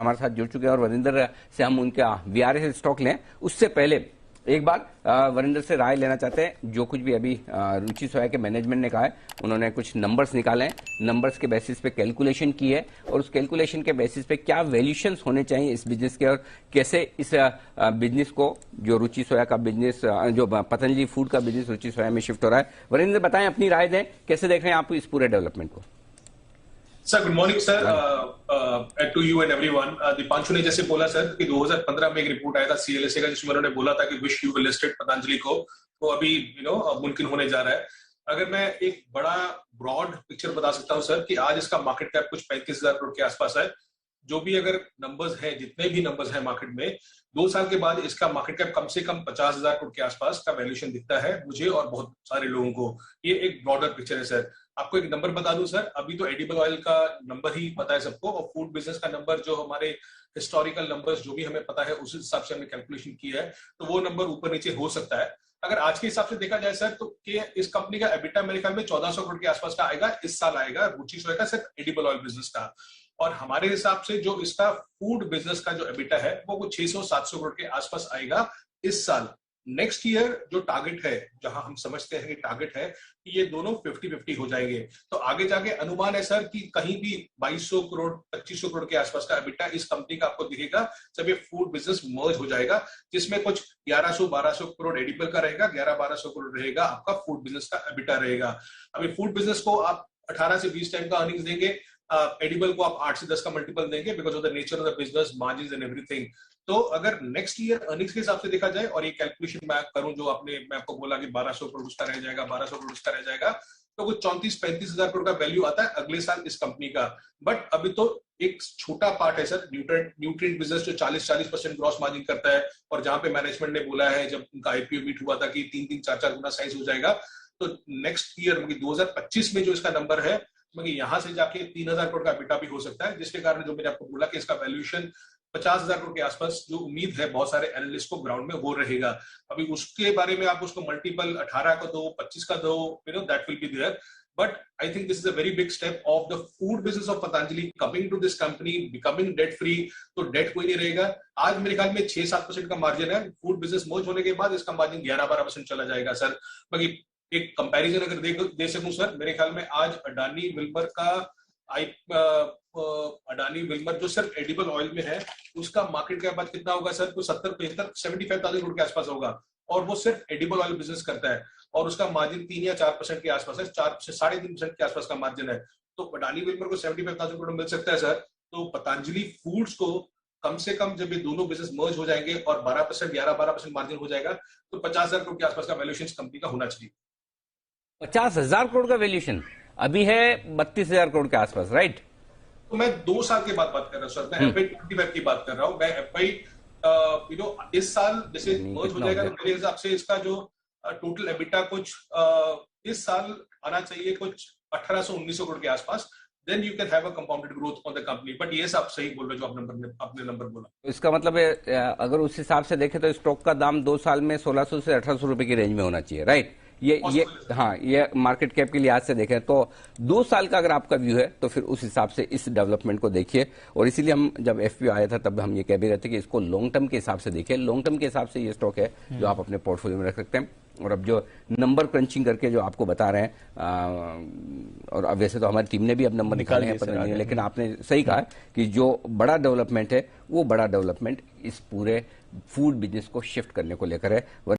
हमारे साथ जुड़ चुके हैं और वरिंदर से हम उनका वीआरएस स्टॉक लें उससे पहले एक बार वरिंदर से राय लेना चाहते हैं। जो कुछ भी अभी रुचि सोया के मैनेजमेंट ने कहा है, उन्होंने कुछ नंबर्स निकाले हैं, नंबर्स के बेसिस पे कैलकुलेशन की है और उस कैलकुलेशन के बेसिस पे क्या वैल्यूएशंस होने चाहिए इस बिजनेस के और कैसे इस बिजनेस को जो रुचि सोया का बिजनेस जो पतंजलि फूड का बिजनेस रुचि सोया में शिफ्ट हो रहा है। वरिंदर बताएं, अपनी राय दें, कैसे देख रहे हैं आप इस पूरे डेवलपमेंट को। Sir good morning sir to you and everyone. Deepanshu ने जैसे बोला सर कि 2015 में एक रिपोर्ट आया था सीएलएसए का, जिसमें उन्होंने बोला था कि wish you will listed Patanjali को, तो अभी मुमकिन होने जा रहा है। अगर मैं एक बड़ा ब्रॉड पिक्चर बता सकता हूं सर कि आज इसका मार्केट कैप कुछ 35,000 करोड़ के आसपास है। जो भी अगर नंबर्स हैं, जितने भी नंबर्स हैं मार्केट में, 2 साल के बाद इसका मार्केट कैप कम से कम 50,000 करोड़ के आसपास का वैल्यूएशन दिखता है मुझे और बहुत सारे लोगों को। ये एक ब्रॉडर पिक्चर है सर। आपको एक नंबर बता दूं सर, अभी तो एडिबल ऑयल का नंबर ही पता है सबको, और फूड बिजनेस का नंबर जो हमारे हिस्टोरिकल नंबर्स जो भी हमें पता है उस हिसाब से हमने कैलकुलेशन किया है, तो वो नंबर ऊपर नीचे हो सकता है। अगर आज के हिसाब से देखा जाए सर, तो इस कंपनी का एबिटा मेरे ख्याल में 1400 करोड़ के आसपास का आएगा, इस साल आएगा रुचि सोया का, सिर्फ एडिबल ऑयल बिजनेस का। और हमारे हिसाब से जो इसका फूड बिजनेस का जो एबिटा है वो 600-700 करोड़ के आसपास आएगा इस साल। नेक्स्ट ईयर जो टारगेट है, जहां हम समझते हैं कि टारगेट है कि ये दोनों 50-50 हो जाएंगे, तो आगे जाके अनुमान है सर कि कहीं भी 2200 करोड़ 2500 करोड़ के आसपास का एबिटा इस कंपनी का आपको दिखेगा जब ये फूड बिजनेस मर्ज हो जाएगा, जिसमें कुछ 1100-1200 करोड़ एडिबल का रहेगा, 1100-1200 करोड़ रहेगा आपका फूड बिजनेस का एबिटा रहेगा। अभी फूड बिजनेस को आप 18 से 20 टाइम का अर्निंग्स देंगे, एडिबल को आप 8 से 10 का मल्टीपल देंगे because of the nature of the business, margins and everything. तो अगर नेक्स्ट ईयर अर्निंग्स के हिसाब से देखा जाए और ये कैलकुलेशन मैं करूं जो मैं आपको बोला कि 1200 करोड़ उसका रह जाएगा, 1200 करोड़ उसका रह जाएगा, तो कुछ 34-35 हजार करोड़ का वैल्यू आता है अगले साल इस कंपनी का। बट अभी तो एक छोटा पार्ट है सर, न्यूट्रिएंट बिजनेस जो 40% ग्रॉस मार्जिन करता है, और जहां पे मैनेजमेंट ने बोला है जब उनका आईपीओ बीट हुआ था कि 3-4 गुना साइज हो जाएगा, तो नेक्स्ट ईयर 2025 में जो इसका नंबर है, मगर यहां से जाके 3,000 करोड़ का एबिटा भी हो सकता है, जिसके कारण जो मैंने आपको बोला कि इसका वैल्यूएशन 50,000 करोड़ के आसपास जो उम्मीद है बहुत सारे एनालिस्ट को ग्राउंड में वो रहेगा। अभी उसके बारे में आप उसको मल्टीपल 18 का दो, 25 का दो, that will be there. But I think this is a very big step of the food business of Patanjali coming to this company, becoming debt free. तो डेट कोई नहीं रहेगा। आज मेरे ख्याल में 6-7% का मार्जिन है, फूड बिजनेस मर्ज होने के बाद इसका मार्जिन 11-12% चला जाएगा सर। बाकी एक कंपैरिजन अगर दे सकूं सर, मेरे ख्याल में आज अडानी विल्मर का अडानी विल्मर जो सिर्फ एडिबल ऑयल में है, उसका मार्केट कैप आज कितना होगा सर? तो 70-75 करोड़ के आसपास होगा, और वो सिर्फ एडिबल ऑयल बिजनेस करता है, और उसका मार्जिन 3 या 4% के आसपास है, 4 से 3.5% के आसपास का मार्जिन है। तो अडानी विल्मर को 75,000 करोड़ मिल सकता है सर। तो पतंजलि फूड्स को कम से कम जब ये दोनों बिजनेस मर्ज हो जाएंगे और 11% मार्जिन हो जाएगा, तो 50,000 करोड़ के आसपास का वैल्यूएशन कंपनी का होना चाहिए। 50,000 करोड़ का वैल्यूएशन अभी है 32,000 करोड़ के आसपास, राइट? तो मैं 2 साल के बाद बात कर रहा हूँ सर, मैं FY 25 की बात कर रहा हूँ। मैं FY इस साल जैसे मर्ज हो जाएगा, तो मेरे हिसाब से इसका जो टोटल एबिटा कुछ इस साल आना चाहिए कुछ 1800-1900 करोड़ के आसपास। Then you can have a compounded growth on the company. But ये सब सही बोल रहे जो आपने नंबर बोला। तो इसका मतलब है, अगर उस हिसाब से देखें तो स्टॉक का दाम 2 साल में 1600 से 1800 रुपए की रेंज में होना चाहिए, राइट? ये हाँ, ये मार्केट कैप के लिहाज से देखें तो 2 साल का अगर आपका व्यू है तो फिर उस हिसाब से इस डेवलपमेंट को देखिए। और इसीलिए हम जब एफपीओ आया था तब हम ये कह भी रहे थे कि इसको लॉन्ग टर्म के हिसाब से देखिए। लॉन्ग टर्म के हिसाब से ये स्टॉक है जो आप अपने पोर्टफोलियो में रख सकते हैं। और अब जो नंबर क्रंचिंग करके जो आपको बता रहे हैं, और अब वैसे तो हमारी टीम ने भी अब नंबर निकाले हैं, लेकिन आपने सही कहा कि जो बड़ा डेवलपमेंट है वो बड़ा डेवलपमेंट इस पूरे फूड बिजनेस को शिफ्ट करने को लेकर है।